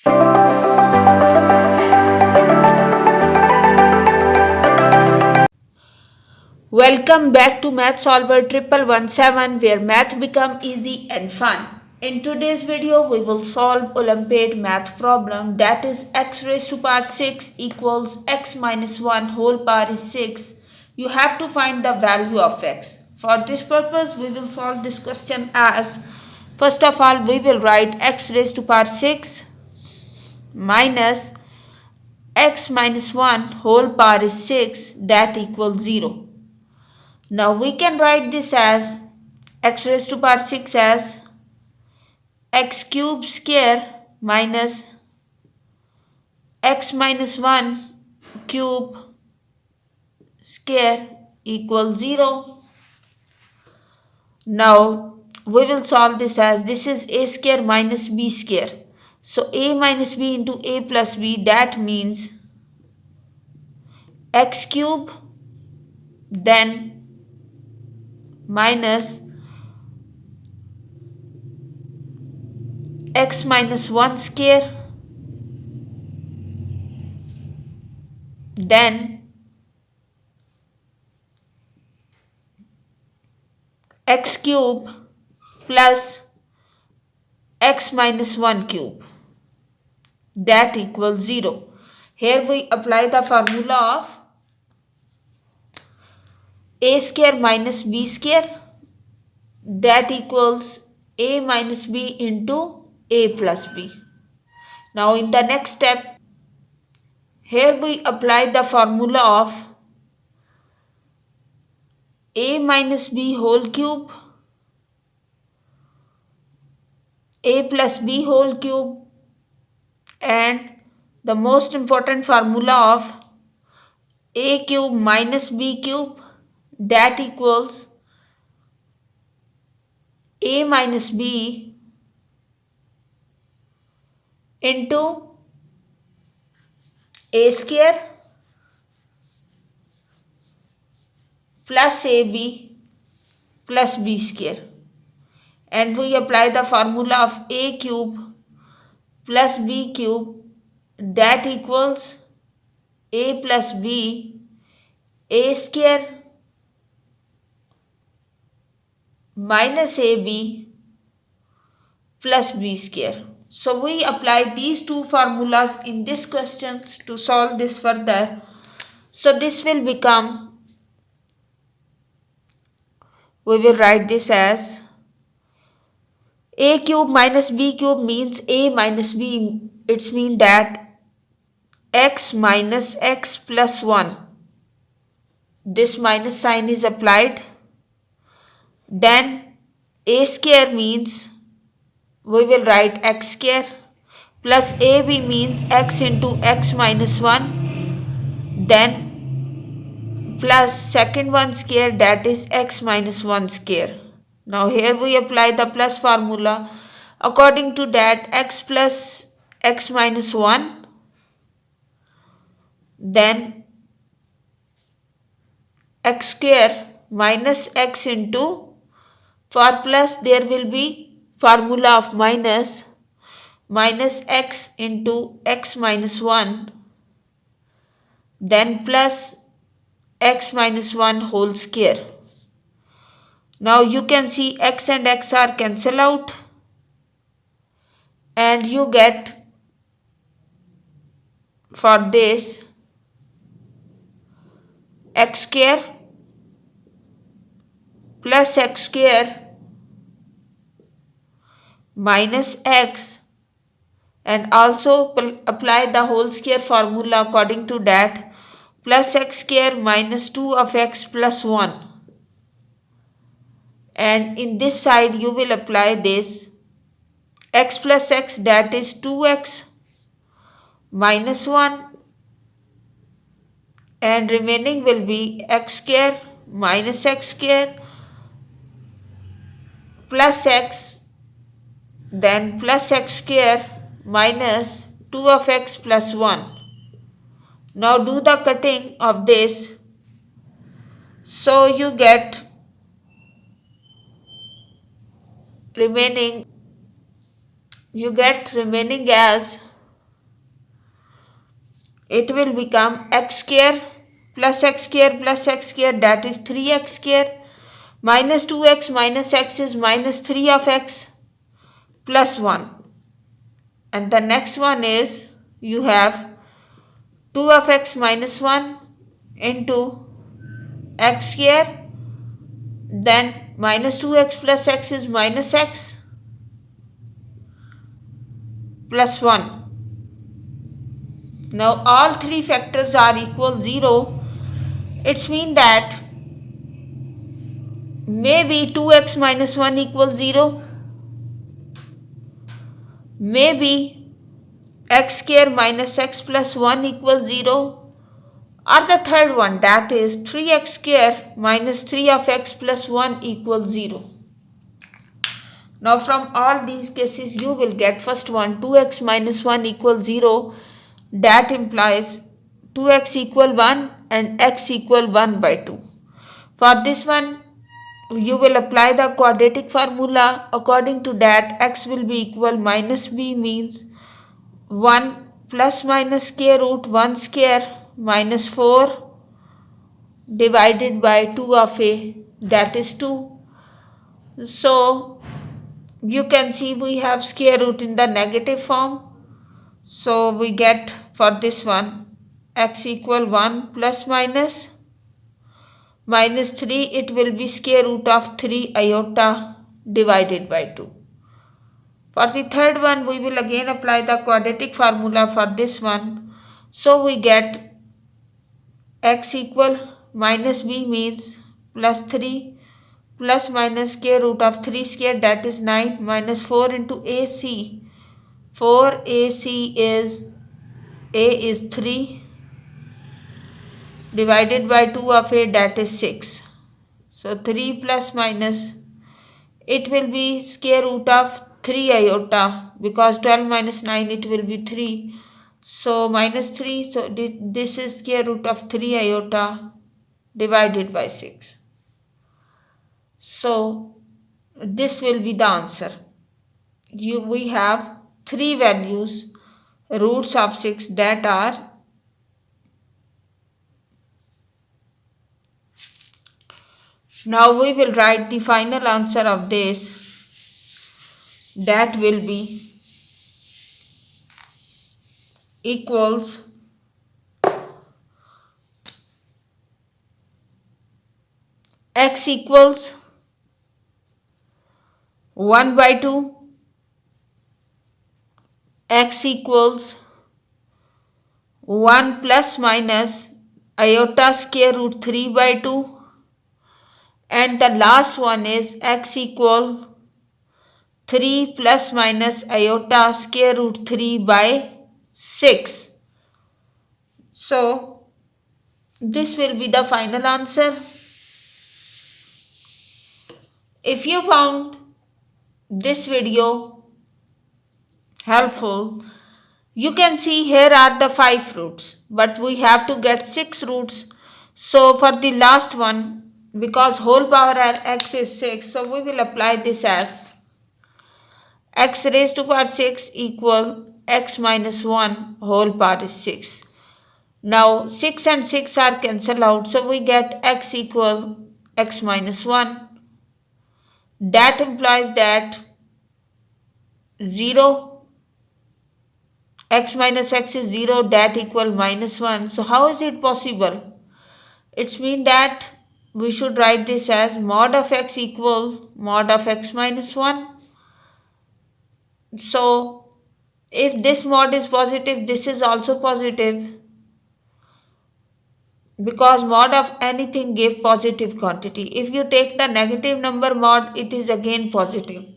Welcome back to Math Solver 1117 where math become easy and fun. In today's video we will solve Olympiad math problem, that is x raised to power 6 equals x minus 1 whole power is 6. You have to find the value of x. For this purpose we will solve this question as, first of all we will write x raised to power 6 minus x minus 1 whole power is 6, that equals 0. Now we can write this as x raised to power 6 as x cube square minus x minus 1 cube square equals 0. Now we will solve this as, this is a square minus b square. So a minus b into a plus b, that means x cube then minus x minus 1 square then x cube plus x minus 1 cube, that equals 0. Here we apply the formula of a square minus b square, that equals a minus b into a plus b. Now in the next step, here we apply the formula of a minus b whole cube, a plus b whole cube, and the most important formula of a cube minus b cube, that equals a minus b into a square plus ab plus b square, and we apply the formula of a cube plus b cube, that equals a plus b a square minus ab plus b square. So we apply these two formulas in this question to solve this further. So this will become, we will write this as a cube minus b cube means a minus b, it's mean that x minus x plus 1, this minus sign is applied. Then a square means we will write x square plus ab means x into x minus 1, then plus second one square, that is x minus 1 square. Now here we apply the plus formula. According to that, x plus x minus 1, then x square minus x into, for plus there will be formula of minus x into x minus 1, then plus x minus 1 whole square. Now you can see x and x are cancel out and you get for this x square plus x square minus x, and also apply the whole square formula. According to that, plus x square minus 2 of x plus 1, and in this side you will apply this x plus x, that is 2x minus 1, and remaining will be x square minus x square plus x, then plus x square minus 2 of x plus 1. Now do the cutting of this. So you get remaining as it will become x square plus x square plus x square, that is 3x square, minus 2x minus x is minus 3 of x plus 1. And the next one is you have 2 of x minus 1 into x square, then minus 2x plus x is minus x plus 1. Now all three factors are equal 0. It's mean that maybe 2x minus 1 equals 0, maybe x square minus x plus 1 equals 0, or the third one, that is 3x square minus 3 of x plus 1 equals 0. Now from all these cases you will get first one, 2x minus 1 equals 0, that implies 2x equal 1 and x equal 1 by 2. For this one you will apply the quadratic formula. According to that, x will be equal minus b means 1 plus minus square root 1 square minus 4 divided by 2 of a, that is 2. So you can see we have square root in the negative form. So we get for this one x equal 1 plus minus 3, it will be square root of 3 iota divided by 2. For the third one we will again apply the quadratic formula for this one. So we get x equal minus b means plus 3 plus minus square root of 3 square, that is 9, minus 4 into ac. 4ac is a is 3 divided by 2 of a, that is 6. So 3 plus minus, it will be square root of 3 iota, because 12 minus 9 it will be 3. So minus 3, so this is square root of 3 iota divided by 6. So this will be the answer. We have three values, roots of 6, that are now we will write the final answer of this, that will be equals x equals 1 by 2, x equals 1 plus minus iota square root 3 by 2, and the last one is x equal 3 plus minus iota square root 3 by 6. So this will be the final answer. If you found this video helpful, you can see here are the 5 roots, but we have to get 6 roots. So for the last one, because whole power of x is 6, so we will apply this as x raised to power 6 equal x minus 1 whole power is 6. Now 6 and 6 are cancelled out, so we get x equal x minus 1. That implies that 0, x minus x is 0, that equal minus 1. So how is it possible? It's mean that we should write this as mod of x equal mod of x minus 1. So if this mod is positive, this is also positive, because mod of anything give positive quantity. If you take the negative number mod, it is again positive.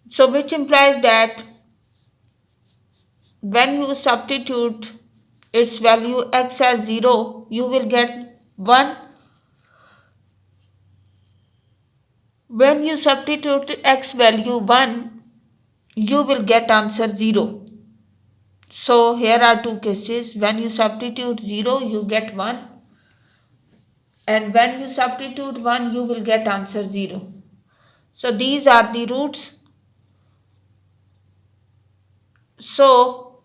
So which implies that when you substitute its value x as 0, you will get 1. When you substitute x value 1, you will get answer 0. So here are two cases. When you substitute 0, you get 1. And when you substitute 1, you will get answer 0. So these are the roots. So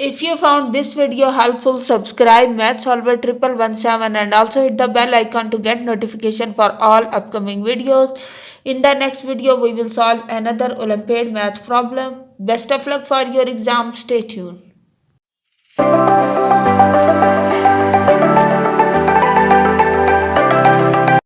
If you found this video helpful, subscribe Math Solver 1117 and also hit the bell icon to get notification for all upcoming videos. In the next video, we will solve another Olympiad math problem. Best of luck for your exam. Stay tuned.